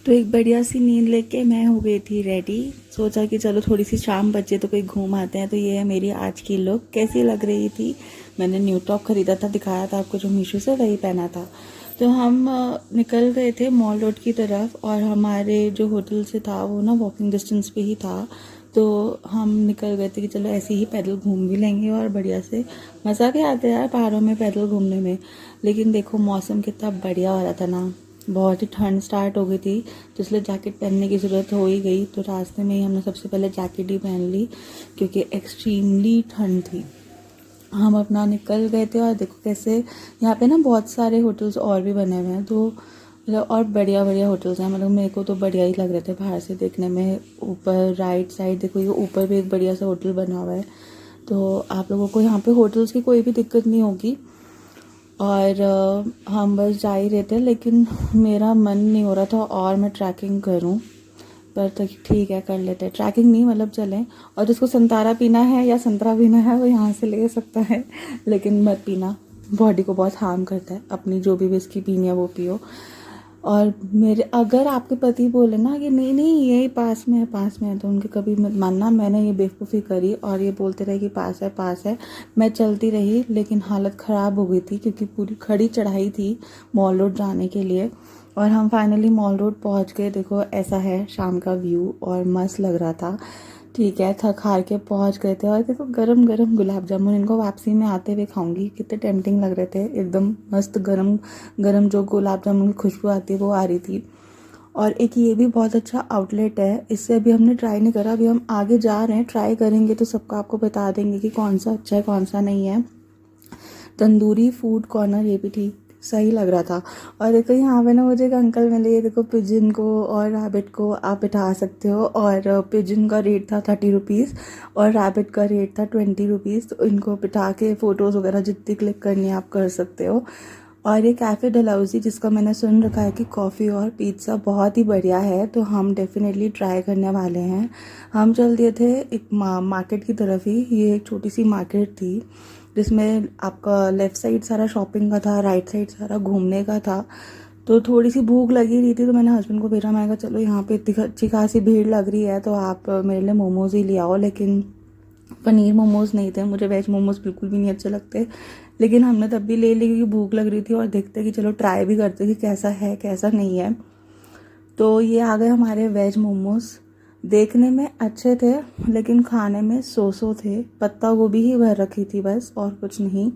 तो एक बढ़िया सी नींद लेके मैं हो गई थी रेडी। सोचा कि चलो थोड़ी सी शाम बचे तो कोई घूम आते हैं। तो ये है मेरी आज की लुक। कैसी लग रही थी? मैंने न्यू टॉप खरीदा था, दिखाया था आपको जो मीशो से, वही पहना था। तो हम निकल गए थे मॉल रोड की तरफ, और हमारे जो होटल से था वो ना वॉकिंग डिस्टेंस पे ही था। तो हम निकल गए थे कि चलो ऐसे ही पैदल घूम भी लेंगे और बढ़िया से मज़ा भी आता है यार पहाड़ों में पैदल घूमने में। लेकिन देखो मौसम कितना बढ़िया हो रहा था ना, बहुत ही ठंड स्टार्ट हो गई थी, तो इसलिए जैकेट पहनने की ज़रूरत हो ही गई। तो रास्ते में ही हमने सबसे पहले जैकेट ही पहन ली क्योंकि एक्सट्रीमली ठंड थी। हम अपना निकल गए थे और देखो कैसे यहाँ पे ना बहुत सारे होटल्स और भी बने हुए हैं। तो मतलब और बढ़िया बढ़िया होटल्स हैं, मतलब मेरे को तो बढ़िया ही लग रहे थे बाहर से देखने में। ऊपर राइट साइड देखो, ये ऊपर भी एक बढ़िया सा होटल बना हुआ है। तो आप लोगों को यहाँ पे होटल्स की कोई भी दिक्कत नहीं होगी। और हम बस जा ही रहे थे, लेकिन मेरा मन नहीं हो रहा था और मैं ट्रैकिंग करूं। पर तो ठीक है, कर लेते हैं ट्रैकिंग, नहीं मतलब चलें। और जिसको संतारा पीना है या संतरा पीना है वो यहाँ से ले सकता है, लेकिन मत पीना, बॉडी को बहुत हार्म करता है। अपनी जो भी विस्की पीनी है वो पियो। और मेरे अगर आपके पति बोले ना कि नहीं नहीं यही पास में है पास में है, तो उनके कभी मत मानना। मैंने ये बेवकूफ़ी करी और ये बोलते रहे कि पास है। मैं चलती रही, लेकिन हालत ख़राब हो गई थी क्योंकि पूरी खड़ी चढ़ाई थी मॉल रोड जाने के लिए। और हम फाइनली मॉल रोड पहुंच गए। देखो ऐसा है शाम का व्यू, और मस्त लग रहा था। ठीक है, थक हार के पहुंच गए थे। और देखो गरम गरम गुलाब जामुन, इनको वापसी में आते हुए खाऊंगी। कितने टेम्पटिंग लग रहे थे, एकदम मस्त गरम गरम जो गुलाब जामुन की खुशबू आती है वो आ रही थी। और एक ये भी बहुत अच्छा आउटलेट है, इससे अभी हमने ट्राई नहीं करा, अभी हम आगे जा रहे हैं, ट्राई करेंगे तो सबको आपको बता देंगे कि कौन सा अच्छा है कौन सा नहीं है। तंदूरी फूड कॉर्नर, ये भी ठीक सही लग रहा था। और देखो यहाँ पे ना मुझे एक अंकल मिले, ये देखो पिजन को और रैबिट को आप बिठा सकते हो। और पिजन का रेट था 30 रुपीज़ और रैबिट का रेट था 20 रुपीज़। तो इनको बिठा के फ़ोटोज़ वगैरह जितनी क्लिक करनी है आप कर सकते हो। और ये कैफ़े डलहौजी, जिसका मैंने सुन रखा है कि कॉफ़ी और पिज़्ज़ा बहुत ही बढ़िया है, तो हम डेफिनेटली ट्राई करने वाले हैं। हम चल दिए थे एक मार्केट की तरफ ही। ये एक छोटी सी मार्केट थी जिसमें आपका लेफ़्ट साइड सारा शॉपिंग का था, राइट साइड सारा घूमने का था। तो थोड़ी सी भूख लगी रही थी, तो मैंने हस्बैंड को भेजा। मैंने कहा चलो यहाँ पे इतनी अच्छी खासी भीड़ लग रही है तो आप मेरे लिए मोमोज़ ही ले आओ। लेकिन पनीर मोमोज़ नहीं थे, मुझे वेज मोमोज़ बिल्कुल भी नहीं अच्छे लगते। लेकिन हमने तब भी ले ली क्योंकि भूख लग रही थी, और देखते कि चलो ट्राई भी करते कि कैसा है कैसा नहीं है। तो ये आ गए हमारे वेज मोमोज़। देखने में अच्छे थे लेकिन खाने में सो थे। पत्ता गोभी ही भर रखी थी बस, और कुछ नहीं।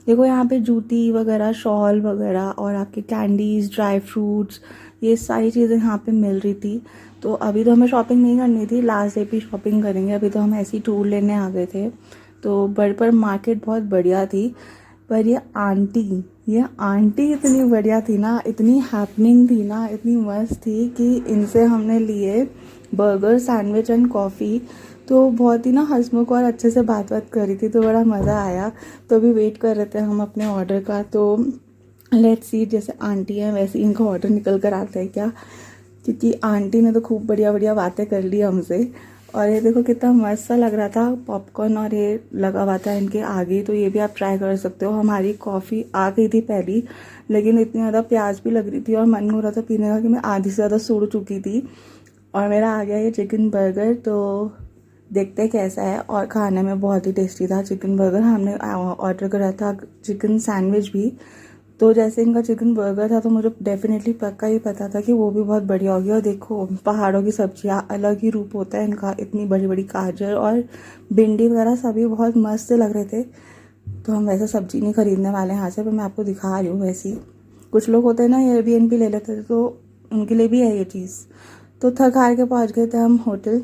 देखो यहाँ पे जूती वगैरह, शॉल वगैरह और आपके कैंडीज़, ड्राई फ्रूट्स, ये सारी चीज़ें यहाँ पे मिल रही थी। तो अभी तो हमें शॉपिंग नहीं करनी थी, लास्ट डे पे शॉपिंग करेंगे। अभी तो हम ऐसी टूर लेने आ गए थे। तो पर मार्केट बहुत बढ़िया थी। पर ये आंटी इतनी बढ़िया थी ना, इतनी हैपनिंग थी ना, इतनी मस्त थी कि इनसे हमने लिए बर्गर, सैंडविच एंड कॉफ़ी। तो बहुत ही ना हंसमुख और अच्छे से बात करी थी, तो बड़ा मज़ा आया। तो अभी वेट कर रहे थे हम अपने ऑर्डर का। तो लेट्स सी, जैसे आंटी है वैसे इनका ऑर्डर निकल कर आता है क्या, क्योंकि आंटी ने तो खूब बढ़िया बढ़िया बातें कर ली हमसे। और ये देखो कितना मस्त सा लग रहा था पॉपकॉर्न, और ये लगा हुआ था इनके आगे। तो ये भी आप ट्राई कर सकते हो। हमारी कॉफ़ी आ गई थी पहली, लेकिन इतनी ज़्यादा प्यास भी लग रही थी और मन हो रहा था पीने का कि मैं आधी से ज़्यादा सूड़ चुकी थी। और मेरा आ गया ये चिकन बर्गर, तो देखते कैसा है। और खाने में बहुत ही टेस्टी था चिकन बर्गर। हमने ऑर्डर करा था चिकन सैंडविच भी। तो जैसे इनका चिकन बर्गर था तो मुझे डेफिनेटली पक्का ही पता था कि वो भी बहुत बढ़िया होगी। और देखो पहाड़ों की सब्जियाँ, अलग ही रूप होता है इनका। इतनी बड़ी बड़ी गाजर और भिंडी वगैरह सभी बहुत मस्त लग रहे थे। तो हम वैसे सब्जी नहीं खरीदने वाले हैं यहाँ से, पर मैं आपको दिखा रही हूँ वैसी। कुछ लोग होते हैं ना एयरबीएनबी ले लेते थे, तो उनके लिए भी है ये चीज़। तो थक हार के पहुँच गए थे हम होटल,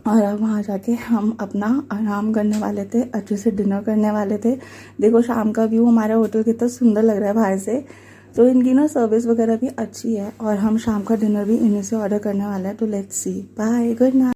और अब वहाँ जाके हम अपना आराम करने वाले थे, अच्छे से डिनर करने वाले थे। देखो शाम का व्यू हमारे होटल कितना सुंदर लग रहा है बाहर से। तो इनकी ना सर्विस वगैरह भी अच्छी है, और हम शाम का डिनर भी इन्हीं से ऑर्डर करने वाले हैं। तो let's see, bye, good night.